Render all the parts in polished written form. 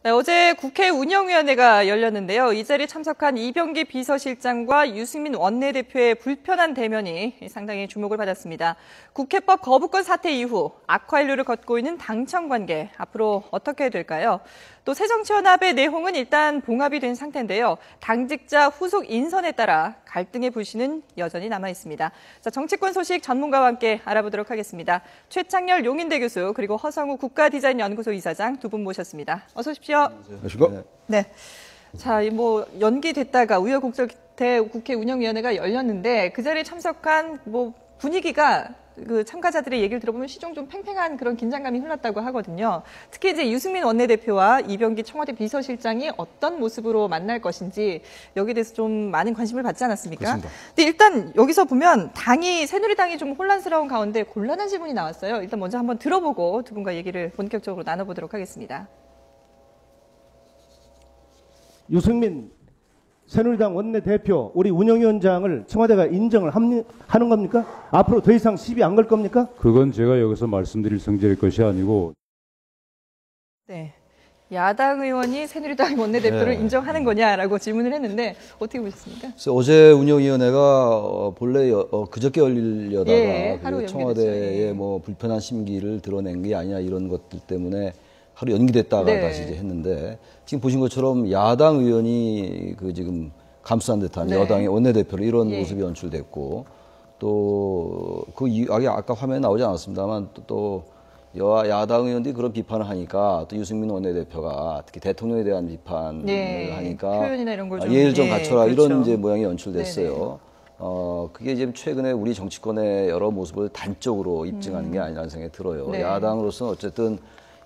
네, 어제 국회 운영위원회가 열렸는데요. 이 자리에 참석한 이병기 비서실장과 유승민 원내대표의 불편한 대면이 상당히 주목을 받았습니다. 국회법 거부권 사태 이후 악화일로를 걷고 있는 당청 관계, 앞으로 어떻게 될까요? 또 새정치연합의 내홍은 일단 봉합이 된 상태인데요. 당직자 후속 인선에 따라 갈등의 불씨는 여전히 남아 있습니다. 자, 정치권 소식 전문가와 함께 알아보도록 하겠습니다. 최창렬 용인대 교수 그리고 허성우 국가디자인연구소 이사장 두 분 모셨습니다. 어서 오십시오. 안녕하세요. 네. 자, 연기됐다가 우여곡절에 국회 운영위원회가 열렸는데 그 자리에 참석한 분위기가 참가자들의 얘기를 들어보면 시종 좀 팽팽한 그런 긴장감이 흘렀다고 하거든요. 특히 이제 유승민 원내대표와 이병기 청와대 비서실장이 어떤 모습으로 만날 것인지 여기에 대해서 좀 많은 관심을 받지 않았습니까? 그렇습니다. 근데 일단 여기서 보면 새누리당이 좀 혼란스러운 가운데 곤란한 질문이 나왔어요. 일단 먼저 한번 들어보고 두 분과 얘기를 본격적으로 나눠보도록 하겠습니다. 유승민 새누리당 원내대표, 우리 운영위원장을 청와대가 인정을 하는 겁니까? 앞으로 더 이상 시비 안 걸 겁니까? 그건 제가 여기서 말씀드릴 성질의 것이 아니고. 네. 야당 의원이 새누리당 원내대표를 인정하는 거냐라고 질문을 했는데 어떻게 보셨습니까? 어제 운영위원회가 본래 그저께 열리려다가 하루 청와대의 불편한 심기를 드러낸 게 아니냐 이런 것들 때문에 하루 연기됐다가 다시 이제 했는데, 지금 보신 것처럼 야당 의원이 지금 감싼 듯한 여당의 원내대표로 이런 모습이 연출됐고, 또 아까 화면에 나오지 않았습니다만 또 야당 의원들이 그런 비판을 하니까 또 유승민 원내대표가 특히 대통령에 대한 비판을 하니까 표현이나 이런 걸 좀 예의를 좀 갖춰라, 그렇죠. 이런 이제 모양이 연출됐어요. 그게 지금 최근에 우리 정치권의 여러 모습을 단적으로 입증하는 게 아니라는 생각이 들어요. 야당으로서는 어쨌든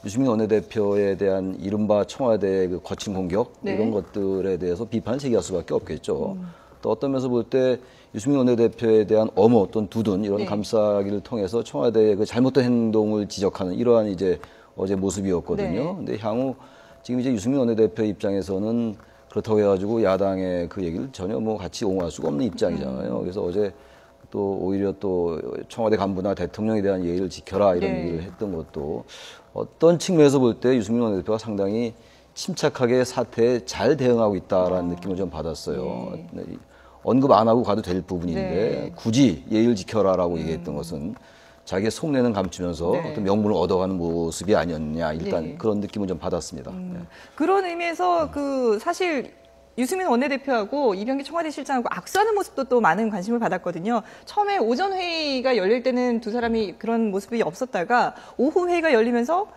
유승민 원내대표에 대한 이른바 청와대의 그 거친 공격, 이런 것들에 대해서 비판을 제기할 수밖에 없겠죠. 또 어떤 면에서 볼 때 유승민 원내대표에 대한 엄호 또는 두둔 이런 감싸기를 통해서 청와대의 그 잘못된 행동을 지적하는 이러한 이제 어제 모습이었거든요. 근데 향후 지금 이제 유승민 원내대표 입장에서는 그렇다고 해가지고 야당의 그 얘기를 전혀 같이 옹호할 수가 없는 입장이잖아요. 그래서 어제 또 오히려 또 청와대 간부나 대통령에 대한 예의를 지켜라 이런 얘기를 했던 것도 어떤 측면에서 볼 때 유승민 원내대표가 상당히 침착하게 사태에 잘 대응하고 있다라는 느낌을 좀 받았어요. 언급 안 하고 가도 될 부분인데 굳이 예의를 지켜라라고 얘기했던 것은 자기의 속내는 감추면서 어떤 명분을 얻어가는 모습이 아니었냐, 일단 그런 느낌을 좀 받았습니다. 그런 의미에서 사실 유승민 원내대표하고 이병기 청와대 실장하고 악수하는 모습도 또 많은 관심을 받았거든요. 처음에 오전 회의가 열릴 때는 두 사람이 그런 모습이 없었다가 오후 회의가 열리면서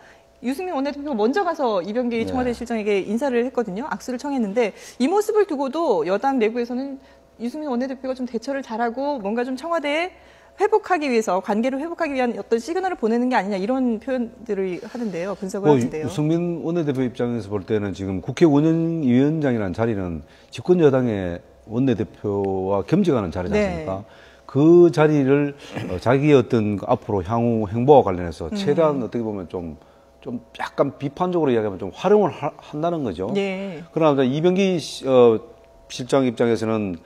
유승민 원내대표가 먼저 가서 이병기 청와대 실장에게 인사를 했거든요. 악수를 청했는데 이 모습을 두고도 여당 내부에서는 유승민 원내대표가 좀 대처를 잘하고 뭔가 좀 청와대에 회복하기 위해서, 관계를 회복하기 위한 어떤 시그널을 보내는 게 아니냐, 이런 표현들을 하는데요. 분석을 하는데요. 유승민 원내대표 입장에서 볼 때는 지금 국회 운영위원장이라는 자리는 집권 여당의 원내대표와 겸직하는 자리지 않습니까? 그 자리를 자기의 어떤 앞으로 향후 행보와 관련해서 최대한 어떻게 보면 좀 약간 비판적으로 이야기하면 좀 활용을 한다는 거죠. 그러나 이병기 실장 입장에서는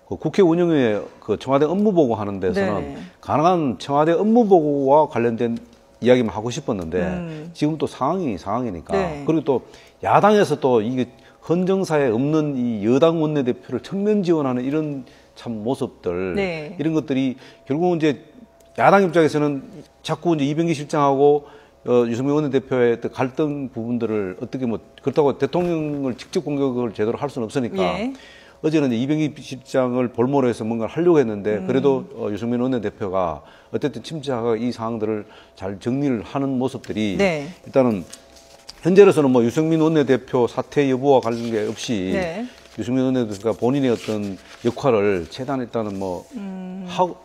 국회 운영위에 청와대 업무보고 하는 데서는 가능한 청와대 업무보고와 관련된 이야기만 하고 싶었는데 지금 또 상황이니까 그리고 또 야당에서 또 이게 헌정사에 없는 이 여당 원내대표를 정면 지원하는 이런 참 모습들, 이런 것들이 결국은 이제 야당 입장에서는 자꾸 이제 이병기 실장하고 유승민 원내대표의 갈등 부분들을 어떻게 그렇다고 대통령을 직접 공격을 제대로 할 수는 없으니까 어제는 이병기 실장을 볼모로 해서 뭔가를 하려고 했는데 그래도 유승민 원내대표가 어쨌든 침착하게 이 상황들을 잘 정리를 하는 모습들이 일단은 현재로서는 유승민 원내대표 사퇴 여부와 관계없이 유승민 원내대표가 본인의 어떤 역할을 최대한 일단은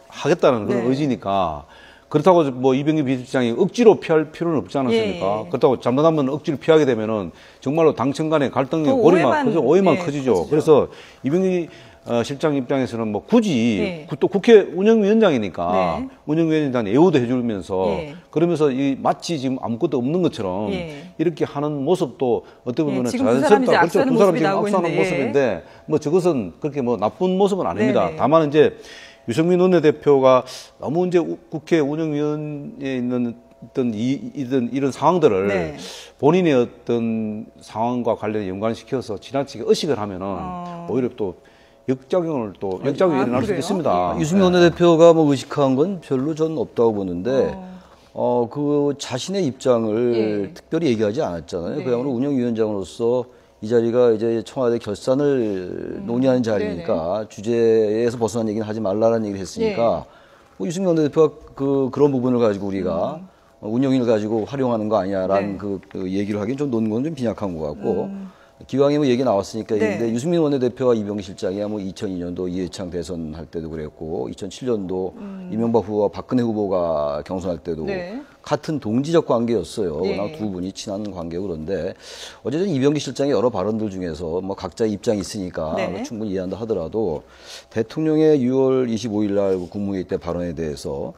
하겠다는 그런 의지니까, 그렇다고 이병기 비서실장이 억지로 피할 필요는 없지 않았습니까? 그렇다고 잘못하면 억지로 피하게 되면은 정말로 당청 간의 갈등이 오해만 커지죠. 그래서 이병기 실장 입장에서는 굳이 또 국회 운영위원장이니까 운영위원장 애호도 해주면서 그러면서 마치 지금 아무것도 없는 것처럼 이렇게 하는 모습도 어떻게 보면 자연스럽다. 그렇죠. 두 사람 지금 악수하는 모습인데 저것은 그렇게 나쁜 모습은 아닙니다. 다만 이제 유승민 원내대표가 너무 이제 국회 운영위원회에 있는 이런 상황들을 네. 본인의 어떤 상황과 관련해 연관시켜서 지나치게 의식을 하면은 오히려 또 역작용이 일어날 수도 있습니다. 유승민 원내대표가 뭐 의식한 건 별로 전 없다고 보는데, 그 자신의 입장을 특별히 얘기하지 않았잖아요. 네. 그야말로 운영위원장으로서 이 자리가 이제 청와대 결산을 논의하는 자리니까 주제에서 벗어난 얘기는 하지 말라는 얘기를 했으니까 뭐 유승민 원내대표가 그런 부분을 가지고 우리가 운영인을 가지고 활용하는 거 아니야라는 그 얘기를 하기엔 좀 논거는 좀 빈약한 것 같고 기왕에 뭐 얘기 나왔으니까 근데 유승민 원내대표와 이병기 실장이야 뭐 2002년도 이해창 대선 할 때도 그랬고 2007년도 이명박 후보와 박근혜 후보가 경선할 때도 같은 동지적 관계였어요. 워낙 두 분이 친한 관계고 그런데 어쨌든 이병기 실장의 여러 발언들 중에서 뭐 각자의 입장이 있으니까 뭐 충분히 이해한다 하더라도 대통령의 6월 25일 날 국무회의 때 발언에 대해서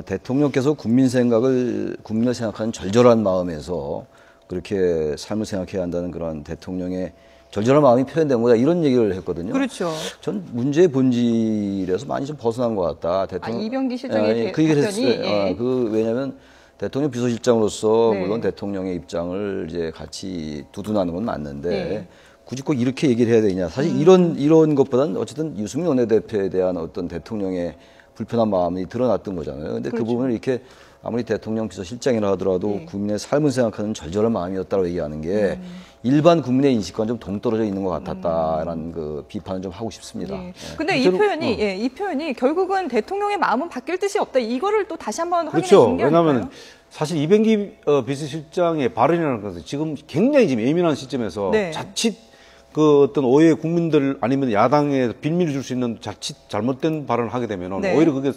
대통령께서 국민을 생각하는 절절한 마음에서 그렇게 삶을 생각해야 한다는 그런 대통령의 절절한 마음이 표현된 거다 이런 얘기를 했거든요. 그렇죠. 전 문제의 본질에서 많이 좀 벗어난 것 같다. 대통령 이병기 실장의 그 얘기를 답변이, 했어요. 왜냐하면 대통령 비서실장으로서 물론 대통령의 입장을 이제 같이 두둔하는 건 맞는데 굳이 꼭 이렇게 얘기를 해야 되냐. 사실 이런 것보다는 어쨌든 유승민 원내대표에 대한 어떤 대통령의 불편한 마음이 드러났던 거잖아요. 근데 그 부분을 이렇게 아무리 대통령 비서실장이라 하더라도 국민의 삶을 생각하는 절절한 마음이었다고 얘기하는 게 일반 국민의 인식과는 좀 동떨어져 있는 것 같았다라는 그 비판을 좀 하고 싶습니다. 근데 이 표현이 결국은 대통령의 마음은 바뀔 뜻이 없다. 이거를 또 다시 한번 확인해 그렇죠. 주는 게 왜냐하면 아닐까요? 사실 이병기 비서실장의 발언이라는 것은 지금 굉장히 지금 예민한 시점에서 자칫 그 어떤 오해 국민들 아니면 야당에 빌미를 줄 수 있는 자칫 잘못된 발언을 하게 되면 오히려 그게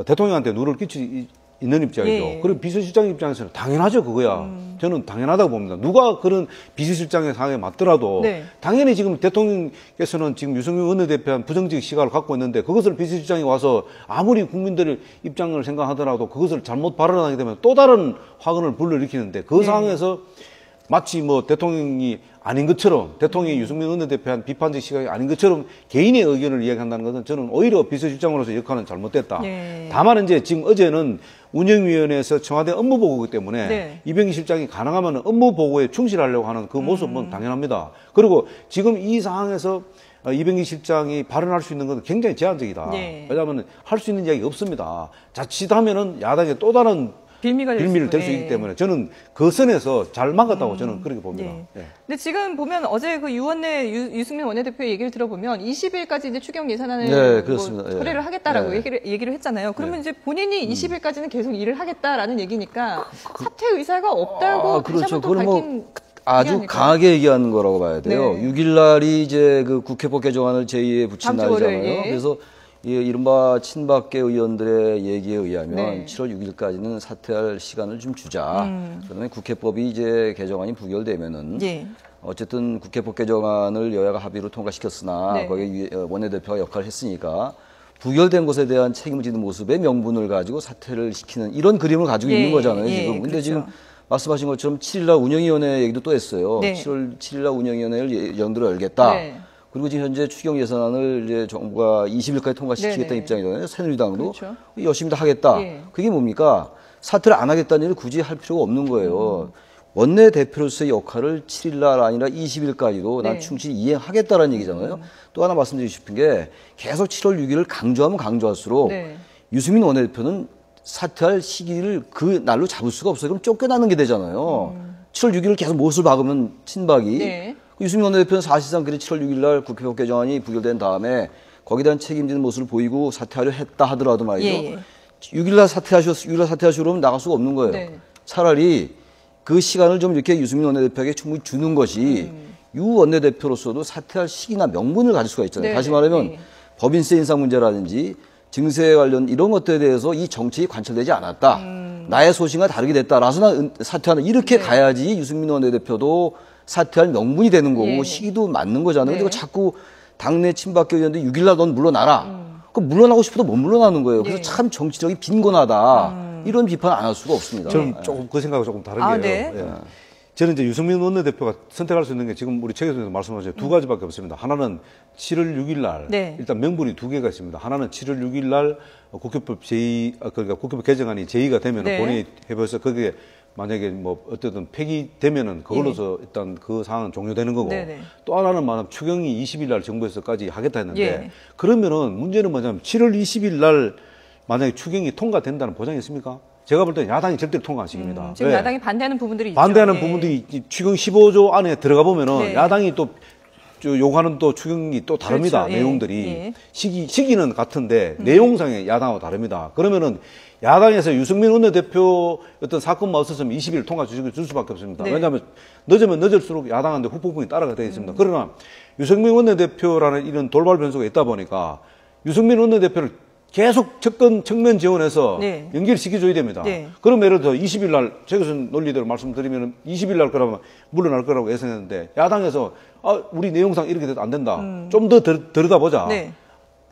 대통령한테 누를 끼치 있는 입장이죠. 그리고 비서실장 입장에서는 당연하죠, 그거야. 저는 당연하다고 봅니다. 누가 그런 비서실장의 상황에 맞더라도 당연히 지금 대통령께서는 지금 유승민 원내대표한 부정적 시각을 갖고 있는데 그것을 비서실장이 와서 아무리 국민들의 입장을 생각하더라도 그것을 잘못 발언하게 되면 또 다른 화근을 불러일으키는데 그 상황에서 마치 뭐 대통령이 아닌 것처럼 대통령이 유승민 원내대표한 비판적 시각이 아닌 것처럼 개인의 의견을 이야기한다는 것은 저는 오히려 비서실장으로서 역할은 잘못됐다. 다만 이제 지금 어제는 운영위원회에서 청와대 업무보고이기 때문에 이병기 실장이 가능하면 업무보고에 충실하려고 하는 그 모습은 당연합니다. 그리고 지금 이 상황에서 이병기 실장이 발언할 수 있는 것은 굉장히 제한적이다. 왜냐하면 할 수 있는 이야기가 없습니다. 자칫하면은 야당에 또 다른 빌미를 댈 수 있기 때문에 저는 그 선에서 잘 막았다고 저는 그렇게 봅니다. 근데 지금 보면 어제 그 유승민 원내대표의 얘기를 들어보면 20일까지 이제 추경 예산안을 처리를 하겠다라고 얘기를 했잖아요. 그러면 이제 본인이 20일까지는 계속 일을 하겠다라는 얘기니까 사퇴 의사가 없다고 다시 한번 또 밝힌 아주 강하게 얘기하는 거라고 봐야 돼요. 6일 날이 이제 그 국회법 개정안을 제2에 붙인 날이잖아요. 그래서 이른바 친박계 의원들의 얘기에 의하면 7월 6일까지는 사퇴할 시간을 좀 주자. 그다음에 국회법이 이제 개정안이 부결되면은 어쨌든 국회법 개정안을 여야가 합의로 통과시켰으나 거기에 원내대표가 역할을 했으니까 부결된 것에 대한 책임을 지는 모습의 명분을 가지고 사퇴를 시키는 이런 그림을 가지고 있는 거잖아요, 지금. 근데 지금 말씀하신 것처럼 7일날 운영위원회 얘기도 또 했어요. 7월 7일날 운영위원회를 연들어 열겠다. 그리고 지금 현재 추경 예산안을 이제 정부가 20일까지 통과시키겠다는 입장이잖아요. 새누리당도 열심히 다 하겠다. 그게 뭡니까? 사퇴를 안 하겠다는 일을 굳이 할 필요가 없는 거예요. 원내대표로서의 역할을 7일날 아니라 20일까지도 난 충실히 이행하겠다라는 얘기잖아요. 또 하나 말씀드리고 싶은 게 계속 7월 6일을 강조하면 강조할수록 유승민 원내대표는 사퇴할 시기를 그 날로 잡을 수가 없어요. 그럼 쫓겨나는 게 되잖아요. 7월 6일을 계속 못을 박으면 친박이 유승민 원내대표는 사실상 그래 7월 6일 날 국회법 개정안이 부결된 다음에 거기에 대한 책임지는 모습을 보이고 사퇴하려 했다 하더라도 말이죠. 6일 날 사퇴하시고 그러면 나갈 수가 없는 거예요. 차라리 그 시간을 좀 이렇게 유승민 원내대표에게 충분히 주는 것이 유 원내대표로서도 사퇴할 시기나 명분을 가질 수가 있잖아요. 다시 말하면 법인세 인상 문제라든지 증세 관련 이런 것들에 대해서 이 정책이 관철되지 않았다. 나의 소신과 다르게 됐다라서 난 사퇴하는 이렇게 가야지 유승민 원내대표도 사퇴할 명분이 되는 거고 시기도 맞는 거잖아요. 그리고 자꾸 당내 친박계 의원들 6일날 넌 물러나라. 그럼 물러나고 싶어도 못 물러나는 거예요. 그래서 참 정치적이 빈곤하다. 이런 비판 안 할 수가 없습니다. 저는 조금 그 생각은 조금 다른 게요. 저는 이제 유승민 원내대표가 선택할 수 있는 게 지금 우리 최 교수님도 말씀하신 두 가지밖에 없습니다. 하나는 7월 6일 날 네. 일단 명분이 두 개가 있습니다. 하나는 7월 6일 날 국회법 그러니까 국회법 개정안이 제의가 되면 네. 본회의 해봐서 거기에 만약에 뭐 어쨌든 폐기되면은 그걸로서 예. 일단 그 상황은 종료되는 거고 네네. 또 하나는 만약 추경이 20일 날 정부에서까지 하겠다 했는데 예. 그러면은 문제는 뭐냐면 7월 20일 날 만약에 추경이 통과된다는 보장이 있습니까? 제가 볼 때는 야당이 절대로 통과 안 시킵니다. 지금 왜? 야당이 반대하는 부분들이 있죠. 반대하는 예. 부분들이 추경 15조 안에 들어가 보면은 네. 야당이 또 요구하는 또 추경이 또 다릅니다. 그렇죠. 예. 내용들이. 예. 시기는 같은데 내용상에 야당하고 다릅니다. 그러면은 야당에서 유승민 원내대표 어떤 사건만 없었으면 20일 통과 줄 수밖에 없습니다. 네. 왜냐하면 늦으면 늦을수록 야당한테 후폭풍이 따라가 되어 있습니다. 그러나 유승민 원내대표라는 이런 돌발 변수가 있다 보니까 유승민 원내대표를 계속 측면 지원해서 네. 연결시켜줘야 됩니다. 네. 그럼 예를 들어 20일 날, 최 교수님 논리대로 말씀드리면 20일 날 그러면 물러날 거라고 예상했는데 야당에서 우리 내용상 이렇게 돼도 안 된다. 좀 더 들여다보자. 네.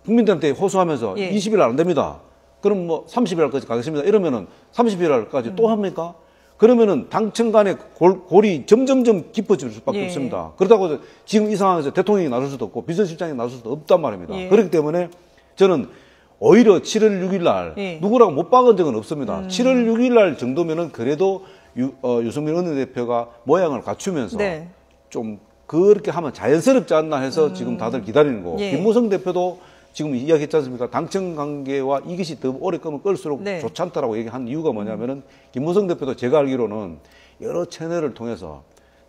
국민들한테 호소하면서 예. 20일 날 안 됩니다. 그럼 뭐 30일 날까지 가겠습니다. 이러면은 30일 날까지 또 합니까? 그러면은 당청 간의 골이 점점점 깊어질 수밖에 예. 없습니다. 그렇다고 지금 이 상황에서 대통령이 나설 수도 없고 비서실장이 나설 수도 없단 말입니다. 예. 그렇기 때문에 저는 오히려 7월 6일 날 예. 누구라고 못 박은 적은 없습니다. 7월 6일 날 정도면은 그래도 유승민 원내대표가 모양을 갖추면서 네. 좀 그렇게 하면 자연스럽지 않나 해서 지금 다들 기다리는 거고 예. 김무성 대표도 지금 이야기했지 않습니까? 당청 관계와 이것이 더 오래 끄면 끌수록 네. 좋지 않다라고 얘기한 이유가 뭐냐면은 김무성 대표도 제가 알기로는 여러 채널을 통해서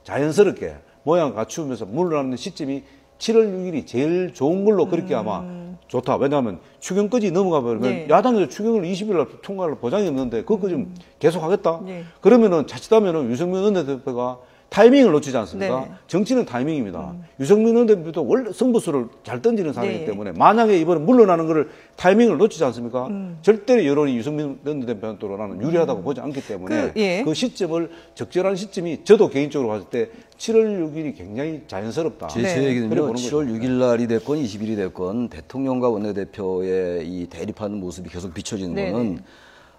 자연스럽게 모양을 갖추면서 물러나는 시점이 7월 6일이 제일 좋은 걸로 그렇게 아마 좋다. 왜냐하면 추경까지 넘어가 버리면 네. 야당에서 추경을 20일 날 통과할 보장이 없는데 그거 좀 계속 하겠다? 네. 그러면은 자칫하면은 유승민 원내대표가 타이밍을 놓치지 않습니까? 네. 정치는 타이밍입니다. 유승민 원내대표도 원래 승부수를 잘 던지는 사람이기 네. 때문에 만약에 이번에 물러나는 거를 타이밍을 놓치지 않습니까? 절대로 여론이 유승민 원내대표한테 나는 유리하다고 보지 않기 때문에 예. 그 시점을 적절한 시점이 저도 개인적으로 봤을 때 7월 6일이 굉장히 자연스럽다. 제 네. 얘기는요. 그래 보는 7월 6일 날이 됐건 20일이 됐건 대통령과 원내대표의 이 대립하는 모습이 계속 비춰지는 네네. 거는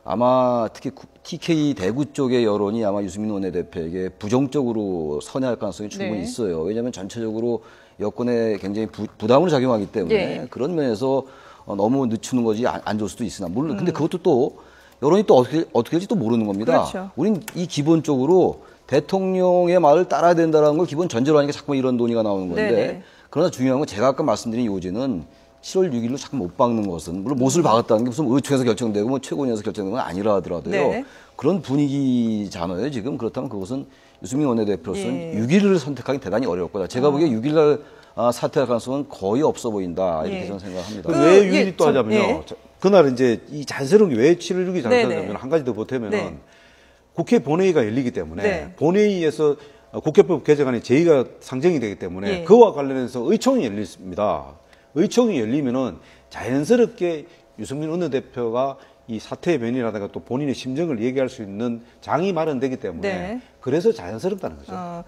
아마 특히 TK 대구 쪽의 여론이 아마 유승민 원내대표에게 부정적으로 선회할 가능성이 충분히 네. 있어요. 왜냐하면 전체적으로 여권에 굉장히 부담으로 작용하기 때문에 네. 그런 면에서 너무 늦추는 것이 안 좋을 수도 있으나 물론 근데 그것도 또 여론이 또 어떻게 될지 또 모르는 겁니다. 그렇죠. 우린 이 기본적으로 대통령의 말을 따라야 된다는 걸 기본 전제로 하니까 자꾸 이런 논의가 나오는 건데 네네. 그러나 중요한 건 제가 아까 말씀드린 요지는 7월 6일로 자꾸 못 박는 것은 물론 못을 박았다는 게 무슨 의총에서 결정되고 뭐 최고위원회에서 결정된 건 아니라 하더라도요. 네. 그런 분위기잖아요. 지금 그렇다면 그것은 유승민 원내대표로서는 예. 6일을 선택하기 대단히 어려울 거다. 제가 보기에 6일 날 사퇴할 가능성은 거의 없어 보인다. 이렇게 예. 저는 생각합니다. 왜 예, 6일이 또 하자면요. 예. 그날 이제 이 자연스러운 게 왜 7월 6일이 네네. 자연스러우냐면 한 가지 더 보태면은 네. 국회 본회의가 열리기 때문에 네. 본회의에서 국회법 개정안의 제의가 상정이 되기 때문에 예. 그와 관련해서 의총이 열립니다. 의총이 열리면은 자연스럽게 유승민 원내대표가 이 사퇴의 변이라든가 또 본인의 심정을 얘기할 수 있는 장이 마련되기 때문에 네. 그래서 자연스럽다는 거죠.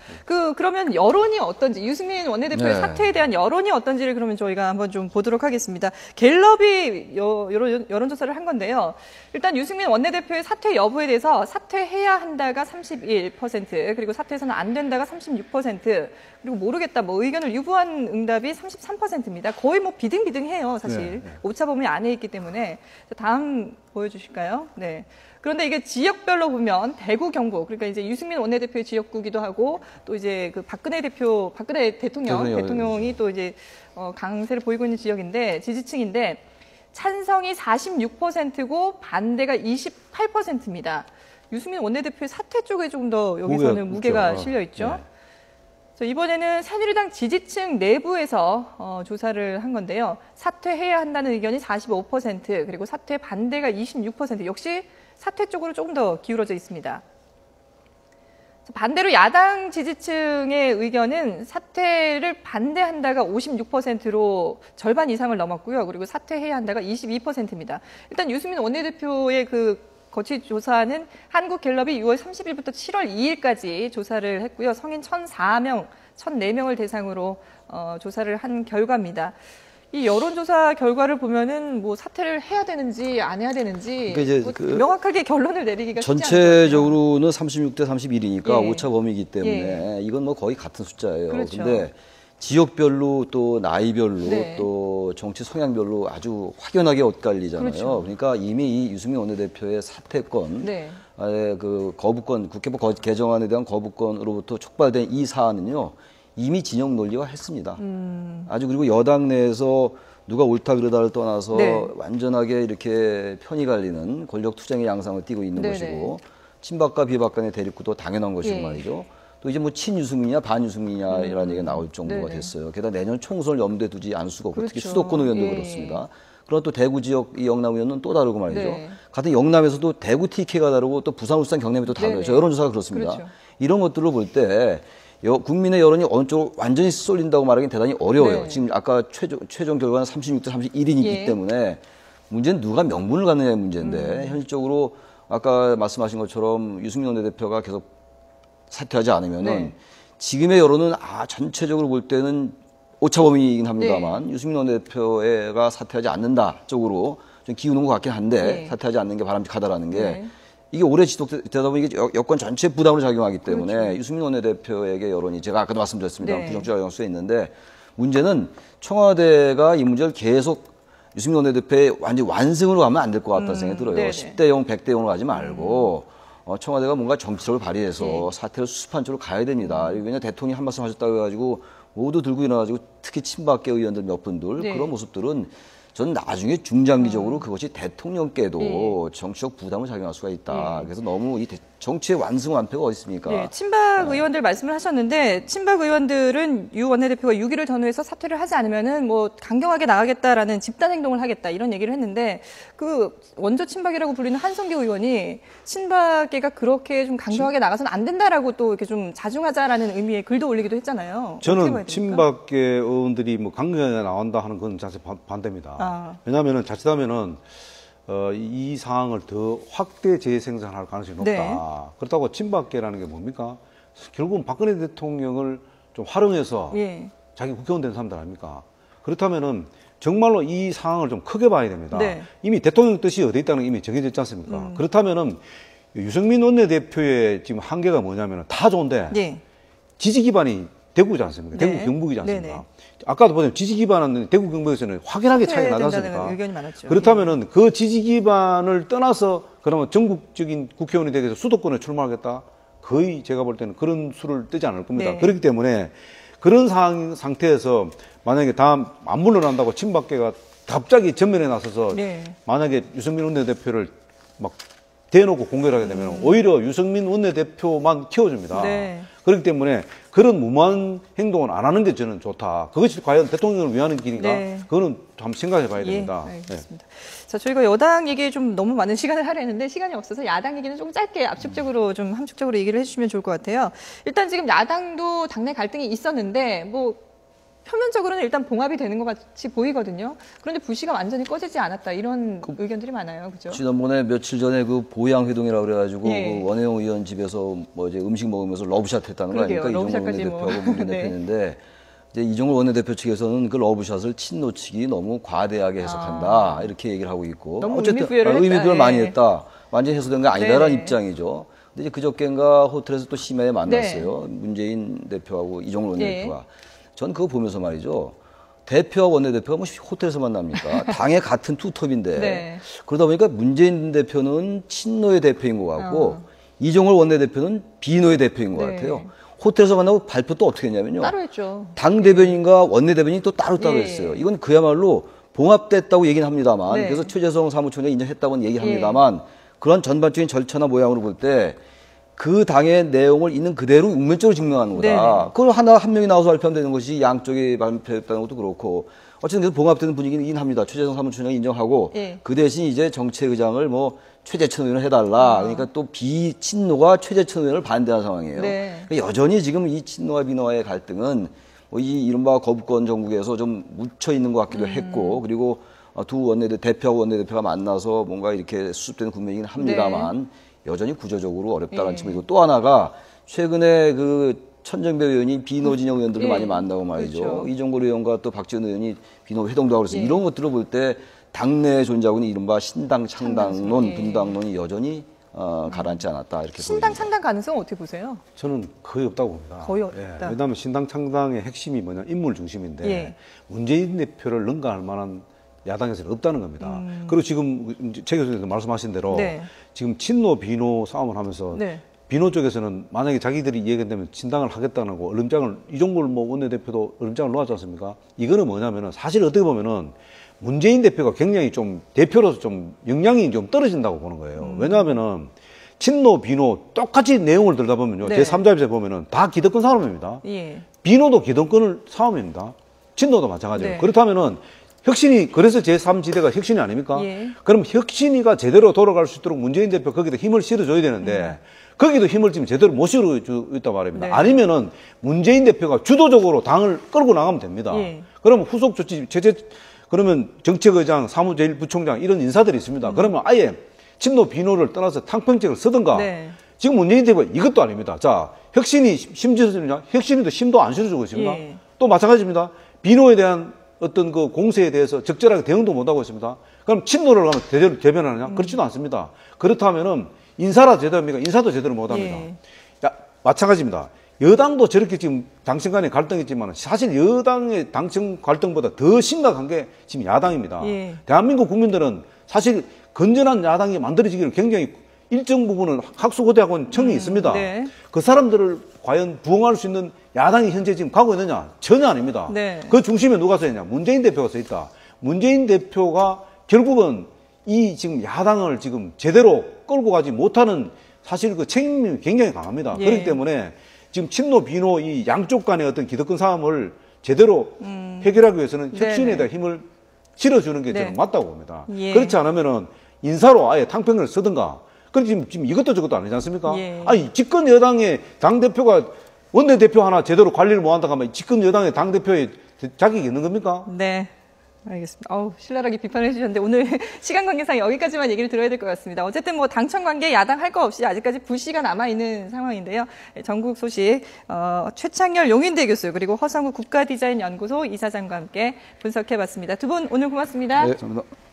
그러면 여론이 어떤지, 유승민 원내대표의 네. 사퇴에 대한 여론이 어떤지를 그러면 저희가 한번 좀 보도록 하겠습니다. 갤럽이 여론조사를 한 건데요. 일단 유승민 원내대표의 사퇴 여부에 대해서 사퇴해야 한다가 31%, 그리고 사퇴해서는 안 된다가 36%, 그리고 모르겠다, 뭐 의견을 유보한 응답이 33%입니다. 거의 뭐 비등비등해요, 사실. 네. 오차범위 안에 있기 때문에. 다음 보여주실까요? 네. 그런데 이게 지역별로 보면 대구, 경북, 그러니까 이제 유승민 원내대표의 지역구기도 하고 또 이제 그 박근혜 대통령이 또 이제 강세를 보이고 있는 지역인데 지지층인데 찬성이 46%고 반대가 28%입니다. 유승민 원내대표의 사퇴 쪽에 조금 더 여기서는 무게가 실려 있죠. 네. 이번에는 새누리당 지지층 내부에서 조사를 한 건데요. 사퇴해야 한다는 의견이 45%, 그리고 사퇴 반대가 26%, 역시 사퇴 쪽으로 조금 더 기울어져 있습니다. 반대로 야당 지지층의 의견은 사퇴를 반대한다가 56%로 절반 이상을 넘었고요. 그리고 사퇴해야 한다가 22%입니다. 일단 유승민 원내대표의 그 거치 조사는 한국갤럽이 6월 30일부터 7월 2일까지 조사를 했고요. 성인 1,004명을 대상으로 조사를 한 결과입니다. 이 여론조사 결과를 보면은 뭐 사퇴를 해야 되는지 안 해야 되는지 그러니까 이제 뭐 그 명확하게 결론을 내리기가 쉽지 않을 것 같아요. 전체적으로는 36대 31이니까 예. 오차 범위이기 때문에 예. 이건 뭐 거의 같은 숫자예요. 그렇죠. 근데 지역별로 또 나이별로 네. 또 정치 성향별로 아주 확연하게 엇갈리잖아요. 그렇죠. 그러니까 이미 이 유승민 원내대표의 사퇴권, 네. 그 거부권, 국회법 개정안에 대한 거부권으로부터 촉발된 이 사안은요, 이미 진영 논리화했습니다. 아주 그리고 여당 내에서 누가 옳다 그르다를 떠나서 네. 완전하게 이렇게 편이 갈리는 권력 투쟁의 양상을 띠고 있는 네네. 것이고 친박과 비박 간의 대립구도 당연한 것이고 예. 말이죠. 또 이제 뭐 친유승민이냐 반유승민이냐라는 얘기가 나올 정도가 네네. 됐어요. 게다가 내년 총선을 염두에 두지 않을 수가 없고 특히 그렇죠. 수도권 의원도 예. 그렇습니다. 그런 또 대구 지역 이 영남 의원은 또 다르고 말이죠. 네. 같은 영남에서도 대구 TK가 다르고 또 부산, 울산, 경남이 또 달라요. 네네. 저 여론조사가 그렇습니다. 그렇죠. 이런 것들을 볼 때 국민의 여론이 어느 쪽으로 완전히 쏠린다고 말하기는 대단히 어려워요. 네. 지금 아까 최종 결과는 36대 31이기 예. 때문에 문제는 누가 명분을 갖느냐의 문제인데 현실적으로 아까 말씀하신 것처럼 유승민 원내대표가 계속 사퇴하지 않으면은 네. 지금의 여론은 전체적으로 볼 때는 오차범위이긴 합니다만 네. 유승민 원내대표가 사퇴하지 않는다 쪽으로 좀 기우는 것 같긴 한데 네. 사퇴하지 않는 게 바람직하다라는 게 네. 이게 오래 지속되다 보면 이게 여권 전체에 부담으로 작용하기 때문에 그렇죠. 유승민 원내대표에게 여론이 제가 아까도 말씀드렸습니다. 네. 부정적으로 작용할 수 있는데 문제는 청와대가 이 문제를 계속 유승민 원내대표의 완전 완승으로 가면 안 될 것 같다는 생각이 들어요. 네네. 10대 0, 100대 0으로 가지 말고 청와대가 뭔가 정치력을 발휘해서 네. 사태를 수습한 쪽으로 가야 됩니다. 왜냐하면 대통령이 한 말씀 하셨다고 해가지고 모두 들고 일어나가지고 특히 친박계 의원들 몇 분들 네. 그런 모습들은 저는 나중에 중장기적으로 그것이 대통령께도 네. 정치적 부담을 작용할 수가 있다. 그래서 너무 이 정치의 완승완패가 어디 있습니까? 네, 친박 의원들 말씀을 하셨는데 친박 의원들은 유 원내대표가 6일을 전후해서 사퇴를 하지 않으면은 뭐 강경하게 나가겠다라는 집단 행동을 하겠다 이런 얘기를 했는데 그 원조 친박이라고 불리는 한성규 의원이 친박계가 그렇게 좀 강경하게 나가서는 안 된다라고 또 이렇게 좀 자중하자라는 의미의 글도 올리기도 했잖아요. 어떻게 봐야 저는 됩니까? 친박계 의원들이 뭐 강경하게 나온다 하는 건 자체 반대입니다. 왜냐하면은 자칫하면은 이 상황을 더 확대 재생산할 가능성이 높다. 네. 그렇다고 친박계라는 게 뭡니까? 결국은 박근혜 대통령을 좀 활용해서 예. 자기 국회의원 된 사람들 아닙니까? 그렇다면은 정말로 이 상황을 좀 크게 봐야 됩니다. 네. 이미 대통령 뜻이 어디 있다는 게 이미 정해져 있지 않습니까? 그렇다면은 유승민 원내대표의 지금 한계가 뭐냐면은 다 좋은데 예. 지지 기반이 대구지 않습니까? 네. 대구 경북이지 않습니까? 네네. 아까도 보면 지지 기반은 대구 경북에서는 확연하게 차이가 나지 된다는 않습니까? 의견이 많았죠. 그렇다면은 그 지지 기반을 떠나서 그러면 전국적인 국회의원이 되기 위해서 수도권에 출마하겠다? 거의 제가 볼 때는 그런 수를 뜨지 않을 겁니다. 네. 그렇기 때문에 그런 상태에서 만약에 다음 안 물러난다고 친박계가 갑자기 전면에 나서서 네. 만약에 유승민 원내대표를 막 대놓고 공격을 하게 되면 오히려 유승민 원내대표만 키워줍니다. 네. 그렇기 때문에 그런 무모한 행동은 안 하는 게 저는 좋다. 그것이 과연 대통령을 위하는 길인가? 네. 그거는 한번 생각해 봐야 예, 됩니다. 알겠습니다. 자, 저희가 여당 얘기에 좀 너무 많은 시간을 하려 했는데 시간이 없어서 야당 얘기는 좀 짧게 압축적으로 좀 함축적으로 얘기를 해주시면 좋을 것 같아요. 일단 지금 야당도 당내 갈등이 있었는데 뭐 표면적으로는 일단 봉합이 되는 것 같이 보이거든요. 그런데 불씨가 완전히 꺼지지 않았다 이런 의견들이 많아요, 그죠? 지난번에 며칠 전에 그 보양회동이라고 그래가지고 예. 그 원혜영 의원 집에서 뭐 이제 음식 먹으면서 러브샷 했다는 거 그러게요. 아닙니까? 이종걸 러브샷까지 뭐. 원내대표하고 문재인 네. 대표였는데 이제 이종걸 원내대표 측에서는 그 러브샷을 친노측이 너무 과대하게 해석한다 이렇게 얘기를 하고 있고 너무 어쨌든 의미부여를 했다. 의미부여를 많이 예. 했다. 완전히 해소된 게 아니다라는 네네. 입장이죠. 근데 이제 그저께인가 호텔에서 또 심야에 만났어요. 문재인 대표하고 이종걸 원내대표가. 전 그거 보면서 말이죠. 대표와 원내대표가 뭐 호텔에서 만납니까? 당의 같은 투톱인데. 네. 그러다 보니까 문재인 대표는 친노의 대표인 것 같고 이종걸 원내대표는 비노의 대표인 것 네. 같아요. 호텔에서 만나고 발표 또 어떻게 했냐면요. 따로 했죠. 당 대변인과 원내대변인이 또 따로 예. 했어요. 이건 그야말로 봉합됐다고 얘기는 합니다만 네. 그래서 최재성 사무총장이 인정했다고는 얘기합니다만 그런 전반적인 절차나 모양으로 볼 때 그 당의 내용을 있는 그대로 육면적으로 증명하는 거다. 네. 그걸 한 명이 나와서 발표하면 되는 것이 양쪽이 발표했다는 것도 그렇고 어쨌든 그래서 봉합되는 분위기는 합니다. 최재성 사무총장이 인정하고 예. 그 대신 이제 정책의장을 뭐 최재천 의원을 해달라. 그러니까 또 비친노가 최재천 의원을 반대한 상황이에요. 네. 그러니까 여전히 지금 이 친노와 비노와의 갈등은 뭐 이 이른바 거부권 정국에서 좀 묻혀 있는 것 같기도 했고 그리고 두 대표하고 원내대표가 만나서 뭔가 이렇게 수습되는 국면이긴 합니다만 여전히 구조적으로 어렵다는 예. 측면이고 또 하나가 최근에 그 천정배 의원이 비노 진영 의원들을 예. 많이 만나고 말이죠. 그렇죠. 이종걸 의원과 또 박지원 의원이 비노 회동도 하고 그래서 이런 것들을 볼 때 당내에 존재하고 있는 이른바 신당 창당론, 분당론이 여전히 가라앉지 않았다 이렇게 신당 보입니다. 창당 가능성은 어떻게 보세요? 저는 거의 없다고 봅니다. 거의 없다. 왜냐하면 신당 창당의 핵심이 뭐냐 인물 중심인데 문재인 대표를 능가할 만한 야당에서는 없다는 겁니다. 그리고 지금 최 교수님도 말씀하신 대로 지금 친노 비노 싸움을 하면서 비노 쪽에서는 만약에 자기들이 이야기한다면 진당을 하겠다는 거 얼음장을 이종걸 뭐 원내대표도 얼음장을 놓았지 않습니까? 이거는 뭐냐면은 사실 어떻게 보면은 문재인 대표가 굉장히 좀 대표로서 좀 역량이 좀 떨어진다고 보는 거예요. 왜냐하면은 친노 비노 똑같이 내용을 들다 보면요. 제3자입에서 보면은 다 기득권 싸움입니다. 비노도 기득권을 싸움입니다. 친노도 마찬가지예요. 그렇다면은 혁신이 그래서 제3지대가 혁신이 아닙니까? 그럼 혁신이가 제대로 돌아갈 수 있도록 문재인 대표 거기다 힘을 실어줘야 되는데 거기도 힘을 지금 제대로 못 실어주고 있단 말입니다. 아니면은 문재인 대표가 주도적으로 당을 끌고 나가면 됩니다. 그러면 후속 조치, 그러면 정책의장, 사무제일부총장 이런 인사들이 있습니다. 그러면 아예 친노 비노를 떠나서 탕평책을 쓰든가 지금 문재인 대표가 이것도 아닙니다. 자, 혁신이 심지어냐? 혁신이도 힘도 안 실어주고 있습니다. 또 마찬가지입니다. 비노에 대한 어떤 그 공세에 대해서 적절하게 대응도 못하고 있습니다. 그럼 친노를 가면 제대로 대변하느냐? 그렇지도 않습니다. 그렇다면은 인사라 제대로 합니까? 인사도 제대로 못합니다. 마찬가지입니다. 여당도 저렇게 지금 당청 간에 갈등이 있지만 사실 여당의 당청 갈등보다 더 심각한 게 지금 야당입니다. 대한민국 국민들은 사실 건전한 야당이 만들어지기를 굉장히 일정 부분은 학수고대하고는 청이 있습니다. 그 사람들을 과연 부응할 수 있는 야당이 현재 지금 가고 있느냐? 전혀 아닙니다. 그 중심에 누가 서 있냐? 문재인 대표가 서 있다. 문재인 대표가 결국은 이 지금 야당을 지금 제대로 끌고 가지 못하는 사실 그 책임이 굉장히 강합니다. 그렇기 때문에 지금 친노 비노 이 양쪽 간의 어떤 기득권 싸움을 제대로 해결하기 위해서는 혁신에 대한 힘을 실어주는 게 저는 맞다고 봅니다. 그렇지 않으면은 인사로 아예 탕평을 쓰든가. 그런데 지금 이것도 저것도 아니지 않습니까? 아니 집권 여당의 당 대표가 원내 대표 하나 제대로 관리를 못한다고 하면 집권 여당의 당 대표의 자격이 있는 겁니까? 네. 알겠습니다. 신랄하게 비판해 주셨는데 오늘 시간 관계상 여기까지만 얘기를 들어야 될 것 같습니다. 어쨌든 뭐 당청 관계 야당 할 거 없이 아직까지 불씨가 남아 있는 상황인데요. 전국 소식 최창열 용인대 교수 그리고 허성우 국가디자인연구소 이사장과 함께 분석해봤습니다. 두 분 오늘 고맙습니다. 네, 감사합니다.